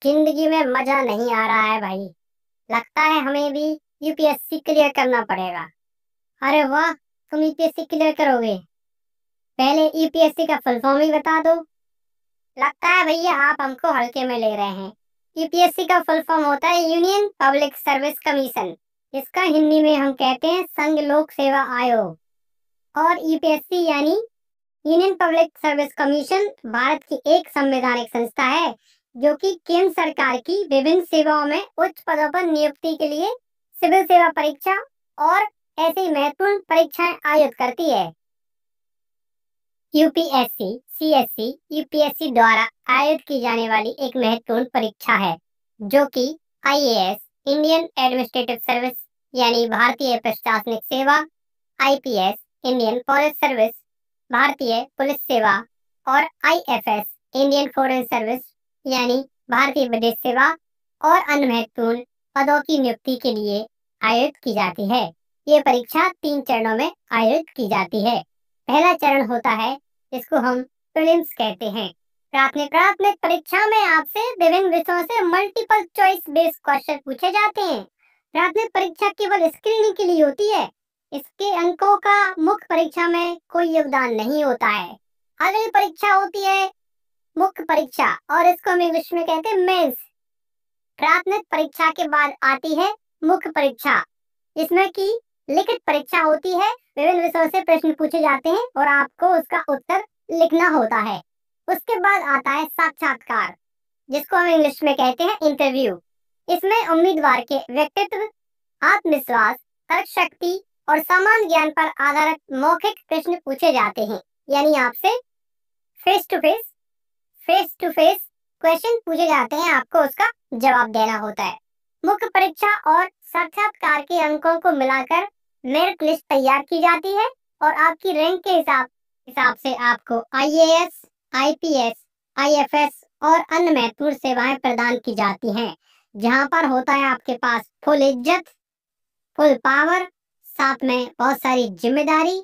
जिंदगी में मजा नहीं आ रहा है भाई। लगता है हमें भी यूपीएससी क्लियर करना पड़ेगा। अरे वाह, तुम यूपीएससी क्लियर करोगे? पहले यूपीएससी का फुल फॉर्म ही बता दो। लगता है भैया आप हमको हल्के में ले रहे हैं। यूपीएससी का फुल फॉर्म होता है यूनियन पब्लिक सर्विस कमीशन। इसका हिंदी में हम कहते हैं संघ लोक सेवा आयोग। और यूपीएससी यानी union public service commission Bharat की एक संवैधानिक संस्था है जो कि केंद्र सरकार की विभिन्न सेवाओं में उच्च पदों पर नियुक्ति के लिए सिविल सेवा परीक्षा और ऐसी महत्वपूर्ण परीक्षाएं आयोजित करती है। यूपीएससी सीएससी यूपीएससी द्वारा आयोजित की जाने वाली एक महत्वपूर्ण परीक्षा है जो कि आईएएस इंडियन एडमिनिस्ट्रेटिव सर्विस यानी भारतीय प्रशासनिक सेवा, आईपीएस इंडियन फॉरेस्ट सर्विस भारतीय पुलिस सेवा और आईएफएस इंडियन फॉरेन सर्विस यानी भारतीय विदेश सेवा और अन्य महत्वपूर्ण पदों की नियुक्ति के लिए आयोजित की जाती है। ये परीक्षा 3 चरणों में आयोजित की जाती है। पहला चरण होता है जिसको हम प्रीलिम्स कहते हैं। प्राथमिक परीक्षा में आपसे विभिन्न विषयों से मल्टीपल चॉइस बेस्ड क्वेश्चन पूछे जाते हैं। प्राथमिक परीक्षा केवल स्क्रीनिंग के लिए होती है। इसके अंकों का मुख्य परीक्षा में कोई योगदान नहीं होता है। अगली परीक्षा होती है मुख्य परीक्षा और इसको हम इंग्लिश में कहते हैं मेंस। प्राथमिक परीक्षा के बाद आती है मुख्य परीक्षा, जिसमें की लिखित परीक्षा होती है। विभिन्न विषयों से प्रश्न पूछे जाते हैं और आपको उसका उत्तर लिखना होता है। उसके बाद आता है साक्षात्कार, जिसको हम इंग्लिश में कहते हैं इंटरव्यू। इसमें उम्मीदवार के व्यक्तित्व, आत्मविश्वास, तर्क शक्ति और सामान्य ज्ञान पर आधारित मौखिक प्रश्न पूछे जाते हैं। यानी आपसे फेस टू फेस क्वेश्चन पूछे जाते हैं, आपको उसका जवाब देना होता है। मुख्य परीक्षा और साक्षात्कार के अंकों को मिलाकर मेरिट लिस्ट तैयार की जाती है और आपकी रैंक के हिसाब से आपको आईएएस, आईपीएस, आईएफएस और अन्य महत्वपूर्ण सेवाएं प्रदान की जाती हैं, जहां पर होता है आपके पास फुल इज्जत, फुल पावर, साथ में बहुत सारी जिम्मेदारी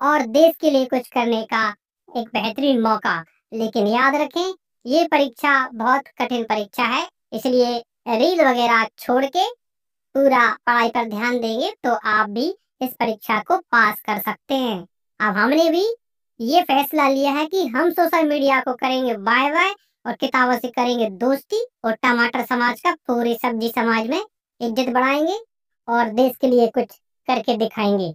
और देश के लिए कुछ करने का एक बेहतरीन मौका। लेकिन याद रखें, ये परीक्षा बहुत कठिन परीक्षा है, इसलिए रील वगैरह छोड़ के पूरा पढ़ाई पर ध्यान देंगे तो आप भी इस परीक्षा को पास कर सकते हैं। अब हमने भी ये फैसला लिया है कि हम सोशल मीडिया को करेंगे बाय बाय और किताबों से करेंगे दोस्ती और टमाटर समाज का पूरे सब्जी समाज में इज्जत बढ़ाएंगे और देश के लिए कुछ करके दिखाएंगे।